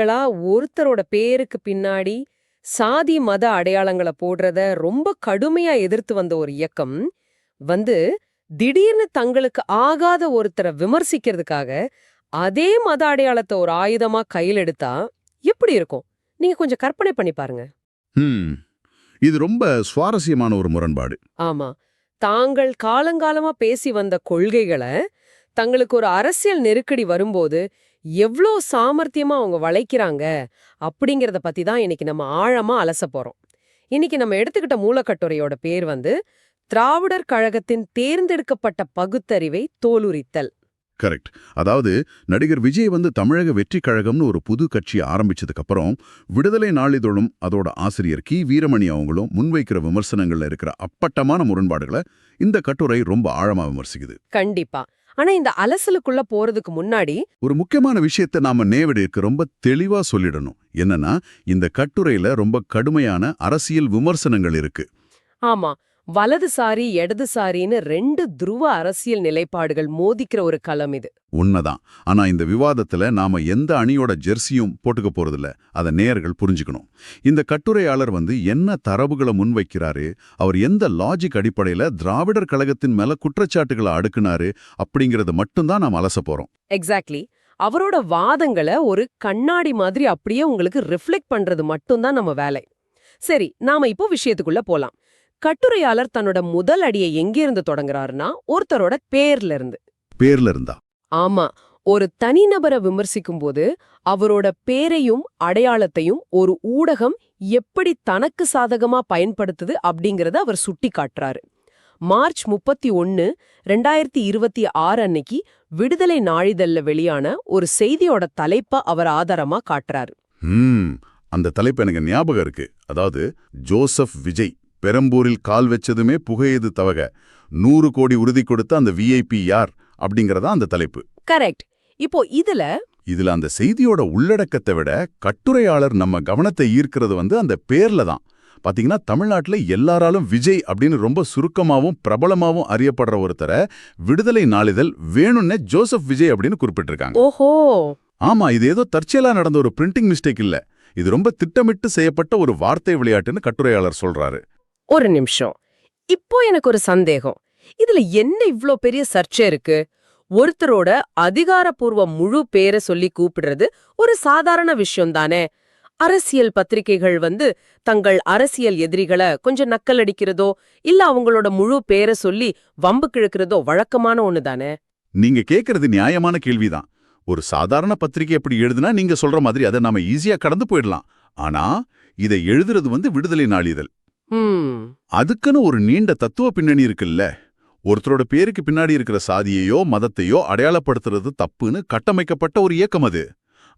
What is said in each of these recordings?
காலங்களா ஒருத்தரோட பேருக்கு பின்னாடி சாதி மத அடையாளங்களை போடுறத ரொம்ப கடுமையா எதிர்த்து வந்த ஒரு இயக்கம் வந்து திடீர்னு தங்களுக்கு ஆகாத ஒருத்தரை விமர்சிக்கிறதுக்காக அதே மத அடையாளத்தை ஒரு ஆயுதமா கையில் எடுத்தா எப்படி இருக்கும்? நீங்க கொஞ்சம் கற்பனை பண்ணி பாருங்க. ஹம் இது ரொம்ப சுவாரஸ்யமான ஒரு முரண்பாடு. ஆமா, தாங்கள் காலங்காலமா பேசி வந்த கொள்கைகளை தங்களுக்கு ஒரு அரசியல் நெருக்கடி வரும்போது எவ்ளோ சாமர்த்தியமா அவங்க வளைக்கிறாங்க அப்படிங்கறத பத்தி தான் இன்னைக்கு நம்ம ஆழமா அலச போறோம். இன்னைக்கு நம்ம எடுத்துக்கிட்ட மூலக்கட்டுரையோட பேர் திராவிடர் கழகத்தின் தேர்ந்தெடுக்கப்பட்ட பகுத்தறிவை தோலுரித்தல். கரெக்ட். அதாவது நடிகர் விஜய் தமிழக வெற்றி கழகம்னு ஒரு புது கட்சி ஆரம்பிச்சதுக்கு அப்புறம் விடுதலை நாளிதழும் அதோட ஆசிரியர் கி வீரமணி அவங்களும் முன்வைக்கிற விமர்சனங்கள்ல இருக்கிற அப்பட்டமான முரண்பாடுகளை இந்த கட்டுரை ரொம்ப ஆழமா விமர்சிக்குது. கண்டிப்பா. ஆனா இந்த அலசலுக்குள்ள போறதுக்கு முன்னாடி ஒரு முக்கியமான விஷயத்தை நாம நேவடிக்கு ரொம்ப தெளிவா சொல்லிடணும். என்னன்னா, இந்த கட்டுரையில ரொம்ப கடுமையான அரசியல் விமர்சனங்கள் இருக்கு. ஆமா, வலதுசாரி இடதுசாரின்னு ரெண்டு துருவ அரசியல் நிலைப்பாடுகள் மோதிக்கிற ஒரு களம் இது. உண்மைதான். ஆனா இந்த விவாதத்துல நாம எந்த அணியோட ஜெர்சியும் போட்டுக்க போறதில்ல. அதை நேயர்கள் புரிஞ்சுக்கணும். இந்த கட்டுரையாளர் என்ன தரவுகளை முன்வைக்கிறாரு, அவர் எந்த லாஜிக் அடிப்படையில திராவிடர் கழகத்தின் மேல குற்றச்சாட்டுகளை அடுக்குனாரு அப்படிங்கறது மட்டும்தான் நாம் அலச போறோம். எக்ஸாக்ட்லி. அவரோட வாதங்களை ஒரு கண்ணாடி மாதிரி அப்படியே உங்களுக்கு ரிஃப்ளெக்ட் பண்றது மட்டும்தான் நம்ம வேலை. சரி, நாம இப்போ விஷயத்துக்குள்ள போலாம். கட்டுரையாளர் தன்னோட முதல் அடியை எங்கிருந்து தொடங்குறாருன்னா ஒருத்தரோட பேர்ல இருந்தா. ஆமா, ஒரு தனிநபரை விமர்சிக்கும் போது அவரோட பேரையும் அடையாளத்தையும் ஒரு ஊடகம் எப்படி தனக்கு சாதகமா பயன்படுத்துது அப்படிங்கறத அவர் சுட்டி காட்டுறாரு. மார்ச் 31, 2026 அன்னைக்கு விடுதலை நாளிதழ்ல வெளியான ஒரு செய்தியோட தலைப்ப அவர் ஆதாரமா காட்டுறாரு. அந்த தலைப்பு எனக்கு ஞாபகம் இருக்கு. அதாவது, ஜோசப் விஜய் பெரம்பூரில் கால் வச்சதுமே புகையது தவக 100 கோடி உறுதி கொடுத்த அந்த விஐபி யார் அப்படிங்கறதா அந்த தலைப்பு. கரெக்ட். இப்போ இதுல அந்த செய்தியோட உள்ளடக்கத்தை விட கட்டுரையாளர் நம்ம கவனத்தை ஈர்க்கிறது அந்த பேர்ல தான். பாத்தீங்கன்னா, தமிழ்நாட்டுல எல்லாராலும் விஜய் அப்படின்னு ரொம்ப சுருக்கமாவும் பிரபலமாவும் அறியப்படுற ஒருத்தரை விடுதலை நாளிதழ் வேணும்னே ஜோசப் விஜய் அப்படின்னு குறிப்பிட்டிருக்காங்க. ஓஹோ. ஆமா, இது ஏதோ தற்செயலா நடந்த ஒரு பிரிண்டிங் மிஸ்டேக் இல்ல. இது ரொம்ப திட்டமிட்டு செய்யப்பட்ட ஒரு வார்த்தை விளையாட்டுன்னு கட்டுரையாளர் சொல்றாரு. ஒரு நிமிஷம், இப்போ எனக்கு ஒரு சந்தேகம். இதுல என்ன இவ்ளோ பெரிய சர்ச்சை இருக்கு? ஒருத்தரோட அதிகாரப்பூர்வ முழு பேரை சொல்லி கூப்பிடுறது ஒரு சாதாரண விஷயம் தானே. அரசியல் பத்திரிகைகள் தங்கள் அரசியல் எதிரிகளை கொஞ்சம் நக்கல் அடிக்கிறதோ இல்ல அவங்களோட முழு பேரை சொல்லி வம்பு கிழக்கிறதோ வழக்கமான ஒண்ணு தானே. நீங்க கேக்குறது நியாயமான கேள்விதான். ஒரு சாதாரண பத்திரிகை எப்படி எழுதுனா நீங்க சொல்ற மாதிரி அதை நாம ஈஸியா கடந்து போயிடலாம். ஆனா இதை எழுதுறது விடுதலை நாளிதழ். அதுக்குன்னு ஒரு நீண்ட தத்துவ பின்னணி இருக்குல்ல. ஒருத்தரோட பேருக்கு பின்னாடி இருக்கிற சாதியையோ மதத்தையோ அடையாளப்படுத்துறது தப்புன்னு கட்டமைக்கப்பட்ட ஒரு இயக்கம் அது.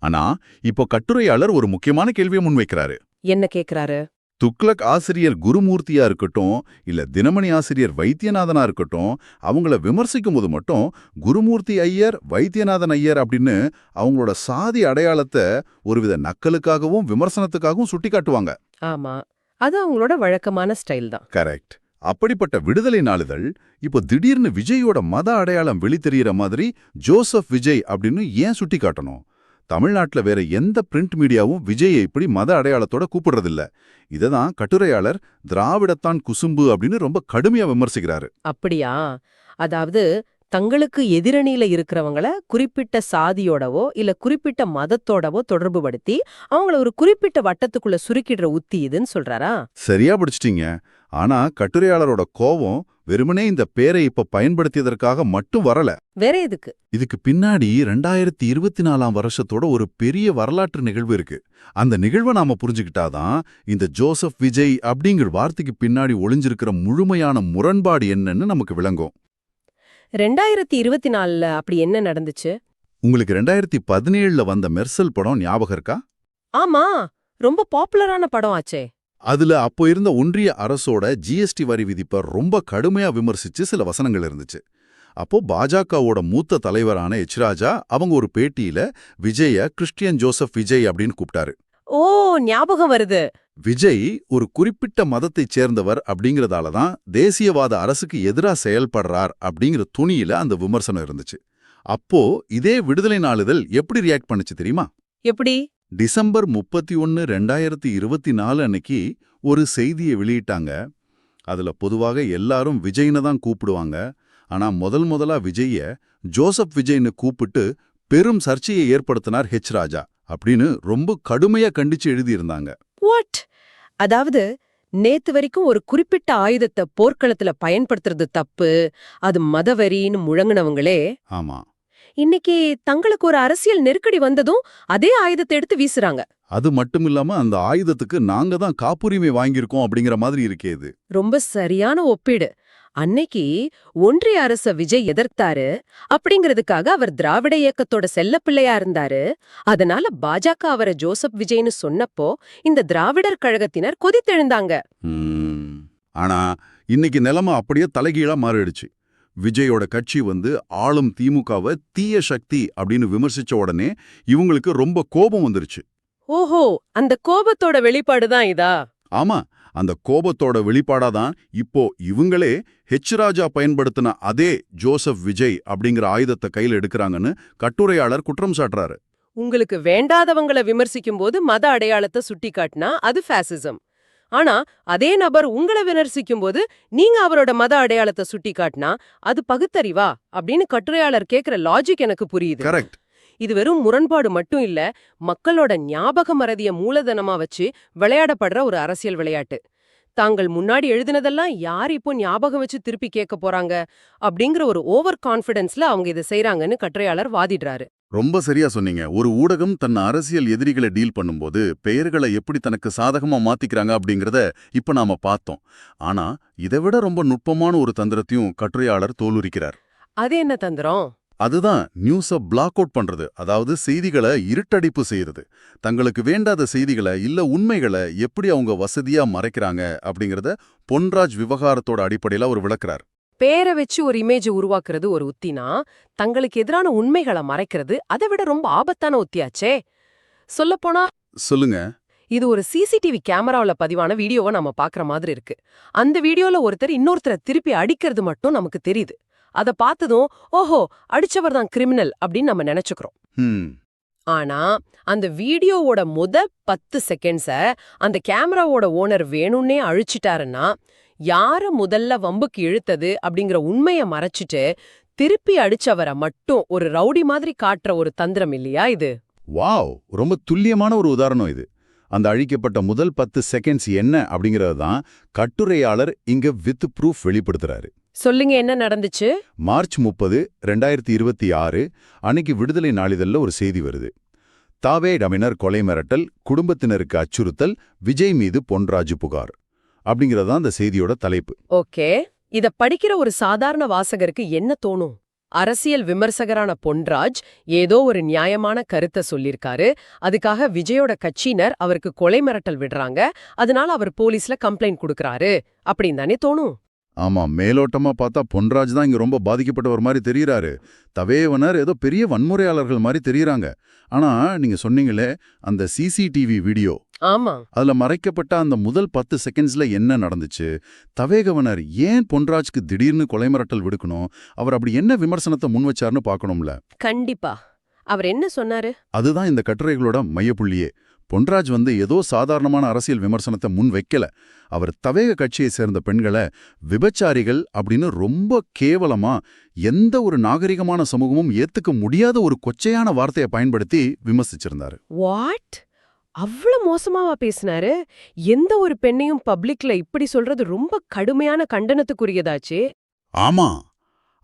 ஆனா இப்போ கட்டுரையாளர் ஒரு முக்கியமான கேள்வியை முன்வைக்கிறாரு. என்ன கேக்குறாரு? துக்ளக் ஆசிரியர் குருமூர்த்தியா இருக்கட்டும், இல்ல தினமணி ஆசிரியர் வைத்தியநாதனா இருக்கட்டும், அவங்கள விமர்சிக்கும் போது மட்டும் குருமூர்த்தி ஐயர், வைத்தியநாதன் ஐயர் அப்படின்னு அவங்களோட சாதி அடையாளத்தை ஒருவித நக்கலுக்காகவும் விமர்சனத்துக்காகவும் சுட்டி காட்டுவாங்க. ஆமா, அது அவங்களோட வழக்கமான ஸ்டைல் தான். கரெக்ட். அப்படிப்பட்ட விடுதலை நாளிதழ் இப்போ திடீர்னு விஜயோட மத அடையாளம் வெளித்தெரியிற மாதிரி ஜோசப் விஜய் அப்படின்னு ஏன் சுட்டி காட்டணும்? தமிழ்நாட்டுல வேற எந்த பிரிண்ட் மீடியாவும் விஜயை இப்படி மத அடையாளத்தோட கூப்பிடுறதில்ல. இததான் கட்டுரையாளர் திராவிடத்தான் குசும்பு அப்படின்னு ரொம்ப கடுமையா விமர்சிக்கிறாரு. அப்படியா? அதாவது தங்களுக்கு எதிரணியில இருக்கிறவங்கள குறிப்பிட்ட சாதியோடவோ இல்ல குறிப்பிட்ட மதத்தோடவோ தொடர்பு படுத்தி அவங்கள ஒரு குறிப்பிட்ட வட்டத்துக்குள்ள சுருக்கிடுற உத்தி இதுன்னு சொல்றாரா? சரியா பிடிச்சிட்டீங்க. ஆனா கட்டுரையாளரோட கோபம் வெறுமனே இந்த பேரை இப்ப பயன்படுத்தியதற்காக மட்டும் வரல. வேற எதுக்கு? இதுக்கு பின்னாடி 2024 வருஷத்தோட ஒரு பெரிய வரலாற்று நிகழ்வு இருக்கு. அந்த நிகழ்வை நாம புரிஞ்சுக்கிட்டாதான் இந்த ஜோசப் விஜய் அப்படிங்கிற வார்த்தைக்கு பின்னாடி ஒளிஞ்சிருக்கிற முழுமையான முரண்பாடு என்னன்னு நமக்கு விளங்கும். 2024 அப்படி என்ன நடந்துச்சு? உங்களுக்கு 2017 வந்த மெர்சல் படம் ஞாபகம் இருக்கா? ஆமா, ரொம்ப பாப்புலரான படம் ஆச்சே. அதுல அப்போ இருந்த ஒன்றிய அரசோட ஜிஎஸ்டி வரி விதிப்பை ரொம்ப கடுமையா விமர்சிச்சு சில வசனங்கள் இருந்துச்சு. அப்போ பாஜகவோட மூத்த தலைவரான எச் ராஜா அவங்க ஒரு பேட்டியில விஜய கிறிஸ்டியன் ஜோசப் விஜய் அப்படின்னு கூப்பிட்டாரு. ஓ, ஞாபகம் வருது. விஜய் ஒரு குறிப்பிட்ட மதத்தைச் சேர்ந்தவர் அப்படிங்கறதால தான் தேசியவாத அரசுக்கு எதிரா செயல்படுறார் அப்படிங்கிற துணியில அந்த விமர்சனம் இருந்துச்சு. அப்போ இதே விடுதலை நாளிதழ் எப்படி ரியாக்ட் பண்ணுச்சு தெரியுமா? எப்படி? டிசம்பர் 31, 2024 அன்னைக்கு ஒரு செய்தியை வெளியிட்டாங்க. அதுல பொதுவாக எல்லாரும் விஜய்னு தான் கூப்பிடுவாங்க. ஆனா முதலா விஜய்ய ஜோசப் விஜய்னு கூப்பிட்டு பெரும் சர்ச்சையை ஏற்படுத்தினார் ராஜா அப்படின்னு ரொம்ப கடுமையா கண்டிச்சு எழுதியிருந்தாங்க. வாட்? அதாவது நேத்து வரைக்கும் ஒரு குறிப்பிட்ட ஆயுதத்தை போர்க்களத்துல பயன்படுத்துறது தப்பு, அது மதவெறின்னு முழங்குனவங்களே ஆமா, இன்னைக்கு தங்களுக்கு ஒரு அரசியல் நெருக்கடி வந்ததும் அதே ஆயுதத்தை எடுத்து வீசுறாங்க. அது மட்டுமில்லாம அந்த ஆயுதத்துக்கு நாங்க தான் காப்புரிமை வாங்கியிருக்கோம் அப்படிங்கிற மாதிரி இருக்கே இது. ரொம்ப சரியான ஒப்பீடு. அன்னைக்கு ஒன்றிய அரச விஜய் எதிர்த்தாரு அப்படிங்கிறதுக்காக அவர் திராவிட இயக்கத்தோட செல்லப்பிள்ளையா இருந்தாரு. அதனால பாஜக அவரை ஜோசப் விஜய்னு சொன்னப்போ இந்த திராவிடர் கழகத்தினர் கொதித்தெழுந்தாங்க. ஆனா இன்னைக்கு நிலைமை அப்படியே தலைகீழா மாறிடுச்சு. விஜயோட கட்சி ஆளும் திமுகவை தீய சக்தி அப்படின்னு விமர்சிச்ச உடனே இவங்களுக்கு ரொம்ப கோபம் வந்துருச்சு. ஓஹோ, அந்த கோபத்தோட வெளிப்பாடுதான் இதா? ஆமா, அந்த கோபத்தோட வெளிப்பாடாதான் இப்போ இவங்களே ராஜா பயன்படுத்தின அதே ஜோசப் விஜய் அப்படிங்கிற ஆயுதத்தை கையில் எடுக்கிறாங்கன்னு கட்டுரையாளர் குற்றம் சாட்டுறாரு. உங்களுக்கு வேண்டாதவங்கள விமர்சிக்கும் போது மத அடையாளத்தை சுட்டிக்காட்டினா அது ஃபாசிசம். ஆனா அதே நபர் உங்களை விமர்சிக்கும் போது நீங்க அவரோட மத அடையாளத்தை சுட்டிக்காட்டினா அது பகுத்தறிவா அப்படின்னு கட்டுரையாளர் கேக்குற லாஜிக் எனக்கு புரியுது. கரெக்ட். இது வெறும் முரண்பாடு மட்டும் இல்ல, மக்களோட ஞாபக மறதிய மூலதனமா வச்சு விளையாடப்படுற ஒரு அரசியல் விளையாட்டு. தாங்கள் முன்னாடி எழுதினதெல்லாம் யார் இப்போ ஞாபகம் வச்சு திருப்பி கேட்க போறாங்க அப்படிங்கிற ஒரு ஓவர் கான்ஃபிடன்ஸ்ல அவங்க இதை செய்றாங்கன்னு கட்டுரையாளர் வாதிடுறாரு. ரொம்ப சரியா சொன்னீங்க. ஒரு ஊடகம் தன் அரசியல் எதிரிகளை டீல் பண்ணும்போது பெயர்களை எப்படி தனக்கு சாதகமா மாத்திக்கிறாங்க அப்படிங்கறத இப்ப நாம பார்த்தோம். ஆனா இதை விட ரொம்ப நுட்பமான ஒரு தந்திரத்தையும் கட்டுரையாளர் தோலுரிக்கிறார். அது என்ன தந்திரம்? அதுதான் நியூஸை பிளாக் அவுட் பண்றது. அதாவது செய்திகளை இருட்டடிப்பு செய்யறது. தங்களுக்கு வேண்டாத செய்திகளை இல்ல உண்மைகளை எப்படி அவங்க வசதியா மறைக்கிறாங்க அப்படிங்கறத பொன்ராஜ் விவகாரத்தோட அடிப்படையில அவர் விளக்குறார். பேரை வச்சு ஒரு இமேஜ் உருவாக்குறது ஒரு உத்தினா, தங்களுக்கு எதிரான உண்மைகளை மறைக்கிறது அதை விட ரொம்ப ஆபத்தான உத்தியாச்சே. சொல்லப்போனா சொல்லுங்க. இது ஒரு சிசிடிவி கேமராவுல பதிவான வீடியோவை நம்ம பாக்குற மாதிரி இருக்கு. அந்த வீடியோல ஒருத்தர் இன்னொருத்தரை திருப்பி அடிக்கிறது மட்டும் நமக்கு தெரியுது. அத பார்த்ததும் ஓஹோ, அடிச்சவர் தான் கிரிமினல் அப்படின்னு நம்ம நினைச்சுக்கிறோம். ஆனா அந்த வீடியோவோட 10 செகண்ட்ஸ அந்த கேமராவோட ஓனர் வேணும்னே அழிச்சிட்டாருன்னா, யார முதல்ல வம்புக்கு இழுத்தது அப்படிங்கிற உண்மைய மறைச்சிட்டு திருப்பி அடிச்சவரை மட்டும் ஒரு ரவுடி மாதிரி காட்டுற ஒரு தந்திரம் இல்லையா இது? வாவ், ரொம்ப துல்லியமான ஒரு உதாரணம் இது. அந்த அழிக்கப்பட்ட முதல் 10 செகண்ட்ஸ் என்ன அப்படிங்கறது தான் கட்டுரையாளர் இங்க வித் ப்ரூஃப் வெளிப்படுத்துறாரு. சொல்லுங்க, என்ன நடந்துச்சு? மார்ச் 30, 2026 அன்னைக்கு விடுதலை நாளிதழ்ல ஒரு செய்தி வருது. தாவேடமினர் கொலை மிரட்டல், குடும்பத்தினருக்கு அச்சுறுத்தல், விஜய் மீது பொன்ராஜ் புகார் அப்படிங்கறதான் அந்த செய்தியோட தலைப்பு. ஓகே, இத படிக்கிற ஒரு சாதாரண வாசகருக்கு என்ன தோணும்? அரசியல் விமர்சகரான பொன்ராஜ் ஏதோ ஒரு நியாயமான கருத்தை சொல்லிருக்காரு, அதுக்காக விஜயோட கட்சியினர் அவருக்கு கொலை மிரட்டல் விடுறாங்க, அதனால அவர் போலீஸ்ல கம்ப்ளைண்ட் கொடுக்கறாரு அப்படின்னு தானே தோணும். ஆமா, மேலோட்டமா பார்த்தா பொன்ராஜ் தான் இங்க ரொம்ப பாதிக்கப்பட்டவர் மாதிரி தெரியறாரு. தவேவனர் ஏதோ பெரிய வன்முறையாளர்கள் மாதிரி தெரியறாங்க. ஆனா நீங்க சொன்னீங்களே அந்த சிசிடிவி வீடியோ, ஆமா, அதுல மறைக்கப்பட்ட அந்த முதல் 10 செகண்ட்ஸ்ல என்ன நடந்துச்சு? தவேகவனர் ஏன் பொன்ராஜ்க்கு திடீர்னு கொலை மிரட்டல் விடுக்கணும்? அவர் அப்படி என்ன விமர்சனத்தை முன் வச்சாருன்னு பார்க்கணும்ல. கண்டிப்பா. அவர் என்ன சொன்னாரு? அதுதான் இந்த கட்டுரைகளோட மையப்புள்ளியே. பொன்ராஜ் ஏதோ சாதாரணமான அரசியல் விமர்சனத்தை முன் வைக்கல. அவர் தவேக கட்சியை சேர்ந்த பெண்களை விபச்சாரிகள் அப்படின்னு ரொம்ப கேவலமா, எந்த ஒரு நாகரிகமான சமூகமும் ஏத்துக்க முடியாத ஒரு கொச்சையான வார்த்தையை பயன்படுத்தி விமர்சிச்சிருந்தாரு. வாட்? அவ்வளவு மோசமாவா பேசினாரு? எந்த ஒரு பெண்ணையும் பப்ளிக்ல இப்படி சொல்றது ரொம்ப கடுமையான கண்டனத்துக்குரியதாச்சே. ஆமா,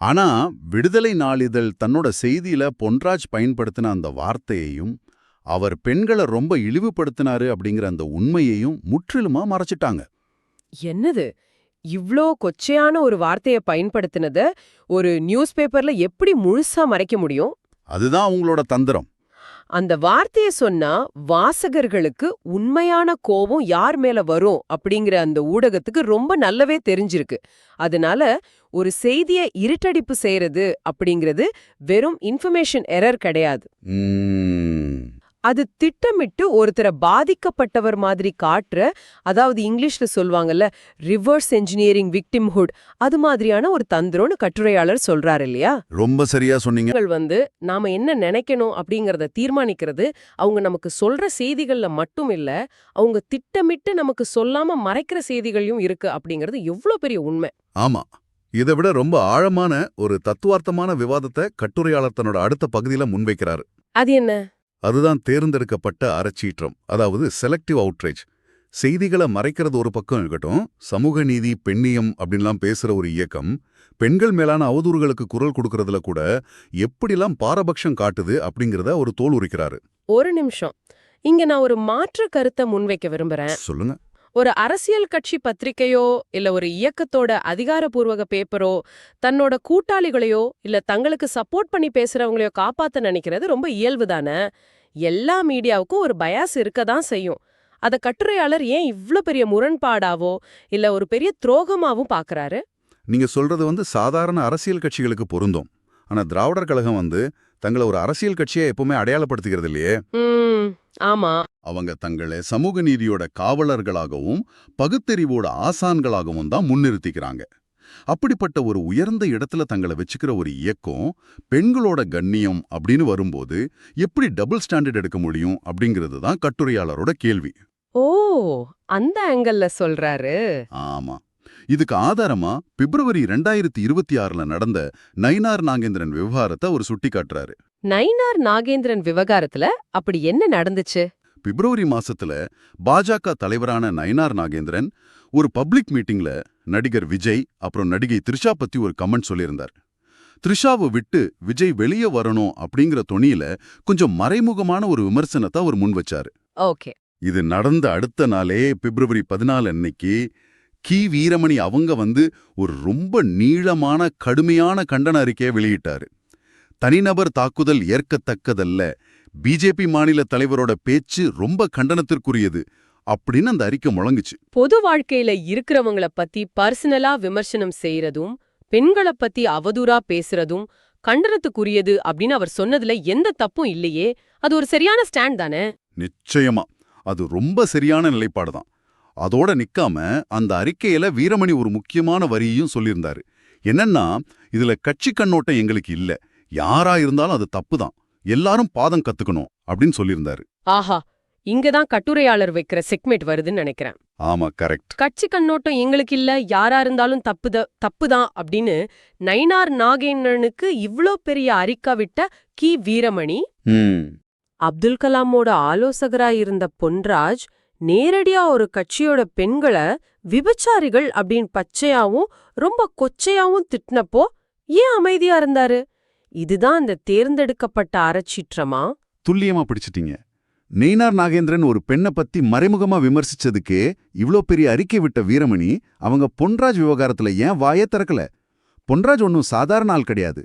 ஆனா விடுதலை நாளிதழ் தன்னோட செய்தியில பொன்ராஜ் பயன்படுத்தின அந்த வார்த்தையையும் அவர் பெண்களை ரொம்ப இழிவுபடுத்தினாரு அப்படிங்கிற அந்த உண்மையையும் முற்றிலுமா மறைச்சிட்டாங்க. என்னது, இவ்ளோ கொச்சையான ஒரு வார்த்தைய பயன்படுத்தினத ஒரு நியூஸ் பேப்பர்ல எப்படி முழுசா மறைக்க முடியும்? அதுதான் அவங்களோட தந்திரம். அந்த வார்த்தைய சொன்னா வாசகர்களுக்கு உண்மையான கோபம் யார் மேல வரும் அப்படிங்கிற அந்த ஊடகத்துக்கு ரொம்ப நல்லாவே தெரிஞ்சிருக்கு. அதனால ஒரு செய்திய இருட்டடிப்பு செய்யறது அப்படிங்கிறது வெறும் இன்ஃபர்மேஷன் எரர் கிடையாது. அது திட்டமிட்டு ஒருத்தரை பாதிக்கப்பட்டவர் மாதிரி காட்டுற, அதாவது இங்கிலீஷ்ல சொல்வாங்கல்ல ரிவர்ஸ் என்ஜினியரிங் விக்டிம்ஹுட், அது மாதிரியான ஒரு தந்திரம்னு கட்டுரையாளர் சொல்றாரு இல்லையா? ரொம்ப சரியா சொன்னீங்க. நாம என்ன நினைக்கணும் அப்படிங்கறத தீர்மானிக்கிறது அவங்க நமக்கு சொல்ற செய்திகள்ல மட்டும் இல்ல, அவங்க திட்டமிட்டு நமக்கு சொல்லாம மறைக்கிற செய்திகளையும் இருக்கு அப்படிங்கறது எவ்வளவு பெரிய உண்மை. ஆமா. இதை விட ரொம்ப ஆழமான ஒரு தத்துவார்த்தமான விவாதத்தை கட்டுரையாளர் தன்னோட அடுத்த பகுதியில முன்வைக்கிறாரு. அது என்ன? அதுதான் தேர்ந்தெடுக்கப்பட்ட அறச்சீற்றம், அதாவது செலக்டிவ் அவுட்ரேஜ். செய்திகளை மறைக்கிறது ஒரு பக்கம் இருக்கட்டும், சமூக நீதி, பெண்ணியம் அப்படின்லாம் பேசுற ஒரு இயக்கம் பெண்கள் மேலான அவதூறுகளுக்கு குரல் கொடுக்கறதுல கூட எப்படிலாம் பாரபட்சம் காட்டுது அப்படிங்கறத ஒரு தோல் உரிக்கிறாரு. ஒரு நிமிஷம், இங்க நான் ஒரு மாற்று கருத்தை முன்வைக்க விரும்புறேன். சொல்லுங்க. ஒரு அரசியல் கட்சி பத்திரிக்கையோ இல்ல ஒரு இயக்கத்தோட அதிகாரப்பூர்வக பேப்பரோ தன்னோட கூட்டாளிகளையோ இல்ல தங்களுக்கு சப்போர்ட் பண்ணி பேசுறவங்களையோ காப்பாத்த நினைக்கிறது ரொம்ப இயல்புதானே. எல்லா மீடியாவுக்கும் ஒரு பயாஸ் இருக்கதான் செய்யும். அத கட்டுரையாளர் ஏன் இவ்ளோ பெரிய முரண்பாடாவோ இல்ல ஒரு பெரிய துரோகமாவும் பாக்குறாரு? நீங்க சொல்றது சாதாரண அரசியல் கட்சிகளுக்கு பொருந்தும். ஆனா திராவிடர் கழகம் தங்களை ஒரு அரசியல் கட்சியை எப்பவுமே அடையாளப்படுத்திக்கிறது இல்லையே. ஆமா. அவங்க தங்களை சமூக நீதியோட காவலர்களாகவும் பகுத்தறிவோட ஆசான்களாகவும் தான் முன்னிறுத்திக்கிறாங்க. அப்படிப்பட்ட ஒரு உயர்ந்த இடத்துல தங்களை வச்சுக்கிற ஒரு இயக்கம் பெண்களோட கண்ணியம் அப்படின்னு வரும்போது எப்படி டபுள் ஸ்டாண்டர்ட் எடுக்க முடியும் அப்படிங்கிறது தான் கட்டுரையாளரோட கேள்வி. ஓ, அந்த ஆங்கிள்ல சொல்றாரு. ஆமா. இதுக்கு ஆதாரமா பிப்ரவரி 2026ல நடந்த நயினார் நாகேந்திரன் விவகாரத்தை அவர் சுட்டிக்காட்டுறாரு. நயினார் நாகேந்திரன் விவகாரத்துல அப்படி என்ன நடந்துச்சு? பிப்ரவரி மாசத்துல பாஜக தலைவரான நயினார் நாகேந்திரன் ஒரு பப்ளிக் மீட்டிங்ல நடிகர் விஜய் அப்புறம் நடிகை த்ரிஷா பத்தி ஒரு கமெண்ட் சொல்லியிருந்தார். த்ரிஷாவை விட்டு விஜய் வெளியே வரணும் அப்படிங்கிற தொனியில கொஞ்சம் மறைமுகமான ஒரு விமர்சனத்தை அவர் முன் வச்சாரு. ஓகே. இது நடந்த அடுத்த நாளே பிப்ரவரி 14 அன்னைக்கு கி வீரமணி அவங்க ஒரு ரொம்ப நீளமான கடுமையான கண்டன அறிக்கையை வெளியிட்டாரு. தனிநபர் தாக்குதல் ஏற்கத்தக்கதல்ல, பிஜேபி மாநில தலைவரோட பேச்சு ரொம்ப கண்டனத்திற்குரியது அப்படின்னு அந்த அறிக்கை முழங்குச்சு. பொது வாழ்க்கையில இருக்கிறவங்கள பத்தி பர்சனலா விமர்சனம் செய்யறதும் பெண்களை பத்தி அவதூறா பேசுறதும் கண்டனத்துக்குரியது அப்படின்னு அவர் சொன்னதுல எந்த தப்பும் இல்லையே. அது ஒரு சரியான ஸ்டாண்ட் தானே? நிச்சயமா அது ரொம்ப சரியான நிலைப்பாடுதான். அதோட நிக்காம அந்த அறிக்கையில வீரமணி ஒரு முக்கியமான வரியையும் சொல்லியிருந்தாரு. என்னன்னா, இதுல கட்சி கண்ணோட்டம் எங்களுக்கு இல்ல, யாரா இருந்தாலும் அது தப்புதான், எல்லாரும் பாதம் கத்துக்கணும் அப்படின்னு சொல்லியிருந்தாரு. ஆஹா, இங்கதான் கட்டுரையாளர் வைக்கிற செக்மெண்ட் வருதுன்னு நினைக்கிறேன். ஆமா, கரெக்ட். கட்சி கண்ணோட்டம் எங்களுக்கு இல்ல, யாரா இருந்தாலும் தப்புதான் அப்படின்னு நயினார் நாகேந்திரனுக்கு இவ்ளோ பெரிய அறிக்கை விட்ட கி வீரமணி, அப்துல் கலாமோட ஆலோசகரா இருந்த பொன்ராஜ் நேரடியா ஒரு கட்சியோட பெண்களை விபச்சாரிகள் அப்படின்னு பச்சையாவும் ரொம்ப கொச்சையாவும் திட்டினப்போ ஏன் அமைதியா இருந்தாரு? இதுதான் அந்த தேர்ந்தெடுக்கப்பட்ட அறச்சீற்றமா? துல்லியமா பிடிச்சிட்டீங்க. நயினார் நாகேந்திரன் ஒரு பெண்ணை பத்தி மறைமுகமா விமர்சிச்சதுக்கே இவ்ளோ பெரிய அறிக்கை விட்ட வீரமணி அவங்க பொன்ராஜ் விவகாரத்துல ஏன் வாயே திறக்கல? பொன்ராஜ் ஒன்னும் சாதாரண ஆள் கிடையாது.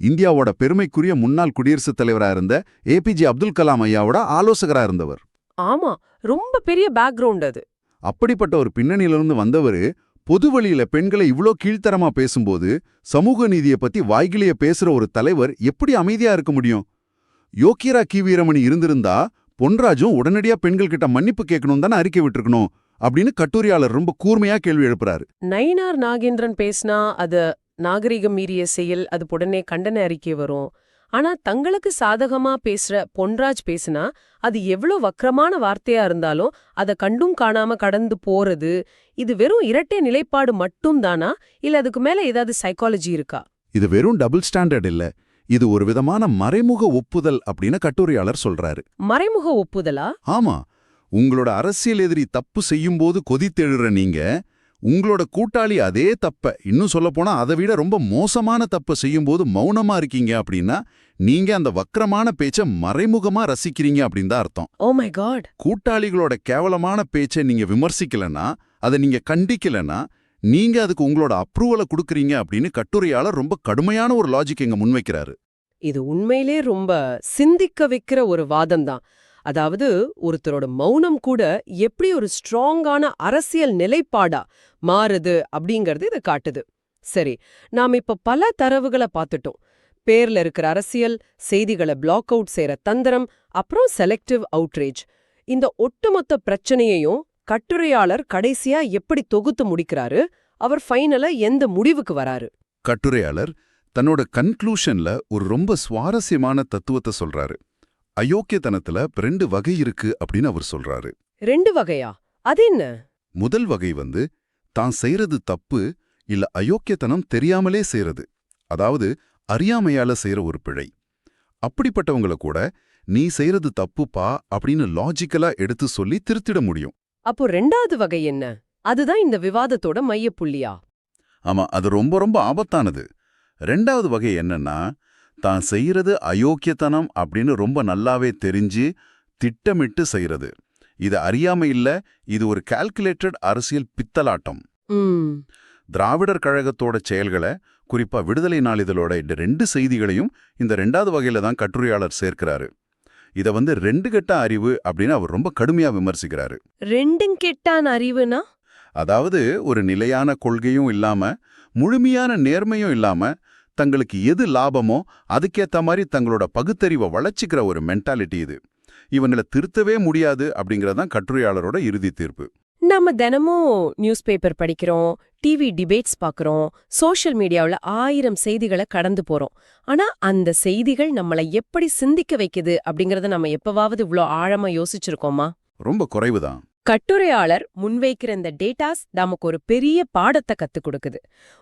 இந்தியாவோட பெருமைக்குரிய முன்னாள் குடியரசுத் தலைவரா இருந்த ஏபிஜே அப்துல் கலாம் ஐயாவோட ஆலோசகரா இருந்தவர். ஆமா, ரொம்ப பெரிய பேக்ரவுண்ட் அது. அப்படிப்பட்ட ஒரு பின்னணியிலிருந்து வந்தவரு பொது வழியில பெண்களை இவ்ளோ கீழ்த்தரமா பேசும்போது சமூக நீதியை பத்தி வாய்கிலேயே பேசுற ஒரு தலைவர் எப்படி அமைதியா இருக்க முடியும்? யோக்கியரா கி வீரமணி இருந்திருந்தா பொன்ராஜும் உடனடியா பெண்கள் கிட்ட மன்னிப்பு கேட்கணும் தானே அறிக்கை விட்டுருக்கணும் அப்படின்னு கட்டுரையாளர் ரொம்ப கூர்மையா கேள்வி எழுப்புறாரு. நயினார் நாகேந்திரன் பேசினா அது நாகரிகம் மீறிய செயல், அது உடனே கண்டன அறிக்கை வரும். ஆனா தங்களுக்கு சாதகமா பேசுற பொன்ராஜ் பேசினா அது எவ்வளவு வக்கரமான வார்த்தையா இருந்தாலும் அதை கண்டும் காணாம கடந்து போறது, இது வெறும் இரட்டை நிலைப்பாடு மட்டும் தானா, இல்ல அதுக்கு மேல ஏதாவது சைக்காலஜி இருக்கா? இது வெறும் டபுள் ஸ்டாண்டர்ட் இல்ல, இது ஒரு விதமான மறைமுக ஒப்புதல் அப்படின்னு கட்டுரையாளர் சொல்றாரு. மறைமுக ஒப்புதலா? ஆமா. உங்களோட அரசியல் எதிரி தப்பு செய்யும்போது கொதித்தெழுற நீங்க உங்களோட கூட்டாளி அதே தப்ப, இன்னும் சொல்லப்போனா அதை விட ரொம்ப மோசமான தப்ப செய்யும்போது மௌனமா இருக்கீங்க அப்படின்னா நீங்க அந்த வக்கரமான பேச்ச மறைமுகமா ரசிக்கிறீங்க அப்படின்னு தான் அர்த்தம். Oh my God. கூட்டாளிகளோட கேவலமான பேச்சை நீங்க விமர்சிக்கலன்னா, அதை நீங்க கண்டிக்கலன்னா, நீங்க அதுக்கு உங்களோட அப்ரூவலை கொடுக்கறீங்க அப்படின்னு கட்டுரையாளர் ரொம்ப கடுமையான ஒரு லாஜிக் இங்க முன்வைக்கிறாரு. இது உண்மையிலே ரொம்ப சிந்திக்க வைக்கிற ஒரு வாதம்தான். அதாவது ஒருத்தரோட மௌனம் கூட எப்படி ஒரு ஸ்ட்ராங்கான அரசியல் நிலைப்பாடா மாறுது அப்படிங்கறது இதை காட்டுது. சரி, நாம இப்ப பல தரவுகளை பார்த்துட்டோம். பேர்ல இருக்கிற அரசியல், செய்திகளை பிளாக் அவுட் செய்யற தந்திரம், அப்புறம் செலக்டிவ் அவுட்ரேஜ். இந்த ஒட்டுமொத்த பிரச்சனையையும் கட்டுரையாளர் கடைசியா எப்படி தொகுத்து முடிக்கிறாரு? அவர் ஃபைனலா எந்த முடிவுக்கு வராரு? கட்டுரையாளர் தன்னோட கன்க்ளூஷன்ல ஒரு ரொம்ப சுவாரஸ்யமான தத்துவத்தை சொல்றாரு. அயோக்கியத்தனத்துல 2 வகை இருக்கு அப்படின்னு அவர் சொல்றாரு. 2 வகையா? அது என்ன? முதல் வகை தான் செய்யறது தப்பு இல்ல அயோக்கியத்தனம் தெரியாமலே செய்யறது, அதாவது அறியாமையால செய்யற ஒரு பிழை. அப்படிப்பட்டவங்கள கூட நீ செய்யறது தப்புப்பா அப்படின்னு லாஜிக்கலா எடுத்து சொல்லி திருத்திட முடியும். அப்போ 2வது வகை என்ன? அதுதான் இந்த விவாதத்தோட மையப்புள்ளியா? ஆமா, அது ரொம்ப ரொம்ப ஆபத்தானது. 2வது வகை என்னன்னா, தான் செய்யறது அயோக்கியத்தனம் அப்படின்னு ரொம்ப நல்லாவே தெரிஞ்சு திட்டமிட்டு செய்யறது. இது அறியாமை இல்ல, இது ஒரு கால்குலேட்டட் அரசியல் பித்தலாட்டம். திராவிடர் கழகத்தோட செயல்களை, குறிப்பா விடுதலை நாளிதழோட இந்த 2 செய்திகளையும் இந்த 2வது வகையில தான் கட்டுரையாளர் சேர்க்கிறாரு. இத 2 கெட்ட அறிவு அப்படின்னு அவர் ரொம்ப கடுமையா விமர்சிக்கிறாரு. 2 கெட்டான அறிவுனா? அதாவது ஒரு நிலையான கொள்கையும் இல்லாம, முழுமையான நேர்மையும் இல்லாம, தங்களுக்கு எது லாபமோ அதுக்கேத்த மாதிரி தங்களோட பகுத்தறிவை வளர்ச்சிக்கிற ஒரு மென்டாலிட்டி இது. இவங்களை திருத்தவே முடியாது அப்படிங்கறதான் கட்டுரையாளரோட இறுதி தீர்ப்பு. நாம தினமும் நியூஸ் பேப்பர் படிக்கிறோம், டிவி டிபேட்ஸ் பார்க்கறோம், சோஷியல் மீடியாவுல 1000 செய்திகளை கடந்து போறோம். ஆனா அந்த செய்திகள் நம்மள எப்படி சிந்திக்க வைக்குது அப்படிங்கறத நம்ம எப்பவாவது இவ்ளோ ஆழமா யோசிச்சிருக்கோமா? ரொம்ப குறைவுதான். கட்டுரையாளர் முன்வைக்கிற இந்த டேட்டாஸ் நமக்கு ஒரு பெரிய பாடத்தை கத்துக் கொடுக்குது.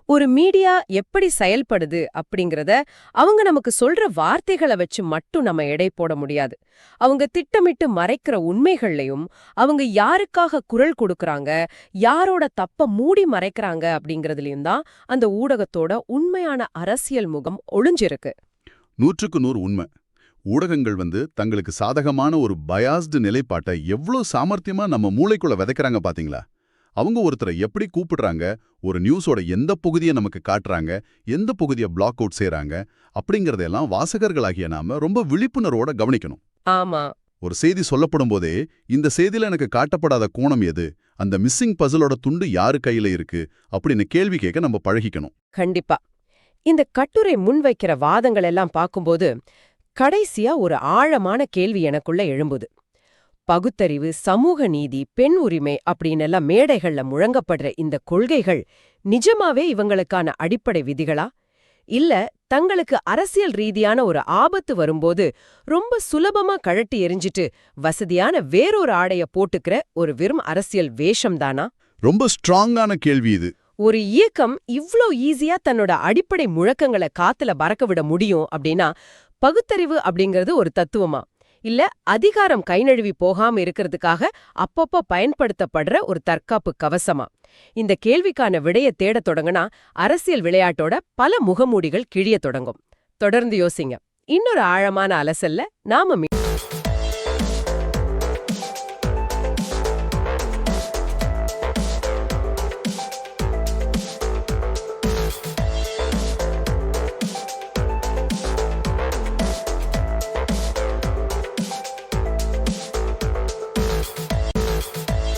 ஒரு மீடியா எப்படி செயல்படுது அப்படிங்கறத அவங்க நமக்கு சொல்ற வார்த்தைகளை வச்சு மட்டும் நம்ம எடை போட முடியாது. அவங்க திட்டமிட்டு மறைக்கிற உண்மைகள்லையும், அவங்க யாருக்காக குரல் கொடுக்கறாங்க, யாரோட தப்ப மூடி மறைக்கிறாங்க அப்படிங்கறதுலயும் தான் அந்த ஊடகத்தோட உண்மையான அரசியல் முகம் ஒளிஞ்சிருக்கு. 100க்கு 100 உண்மை. ஊடகங்கள் தங்களுக்கு சாதகமான ஒரு பயாஸ்டு நிலைப்பாட்டை எவ்வளோ சாமர்த்தியமா நம்ம மூளைக்குள்ள விதைக்கிறாங்க பாத்தீங்களா? அவங்க ஒருத்தரை எப்படி கூப்பிடுறாங்க, ஒரு நியூஸோட எந்த பகுதியை நமக்கு காட்டுறாங்க, எந்த பகுதியை பிளாக் அவுட் செய்றாங்க அப்படிங்கறதெல்லாம் வாசகர்களாகிய நாம ரொம்ப விழிப்புணர்வோட கவனிக்கணும். ஆமா. ஒரு செய்தி சொல்லப்படும் போதே இந்த செய்தியில எனக்கு காட்டப்படாத கோணம் எது, அந்த மிஸ்ஸிங் பசிலோட துண்டு யாரு கையில இருக்கு அப்படின்னு கேள்வி கேட்க நம்ம பழகிக்கணும். கண்டிப்பா. இந்த கட்டுரை முன்வைக்கிற வாதங்கள் எல்லாம் பார்க்கும்போது கடைசியா ஒரு ஆழமான கேள்வி எனக்குள்ள எழும்புது. பகுத்தறிவு, சமூக நீதி, பெண் உரிமை அப்படின்னு எல்லாம் மேடைகள்ல முழங்கப்படுற இந்த கொள்கைகள் நிஜமாவே இவங்களுக்கான அடிப்படை விதிகளா? இல்ல தங்களுக்கு அரசியல் ரீதியான ஒரு ஆபத்து வரும்போது ரொம்ப சுலபமா கழட்டி எறிஞ்சிட்டு வசதியான வேறொரு ஆடைய போட்டுக்கிற ஒரு வெறும் அரசியல் வேஷம்தானா? ரொம்ப ஸ்ட்ராங்கான கேள்வி இது. ஒரு இயக்கம் இவ்ளோ ஈஸியா தன்னோட அடிப்படை முழக்கங்களை காத்துல பறக்க விட முடியும் அப்படின்னா, பகுத்தறிவு அப்படிங்கிறது ஒரு தத்துவமா? இல்ல அதிகாரம் கை நழுவி போகாம இருக்கிறதுக்காக அப்பப்போ பயன்படுத்தப்படுற ஒரு தற்காப்பு கவசமா? இந்த கேள்விக்கான விடைய தேடத் தொடங்கினா அரசியல் விளையாட்டோட பல முகமூடிகள் கிழிய தொடங்கும். தொடர்ந்து யோசிங்க. இன்னொரு ஆழமான அலசல்ல நாம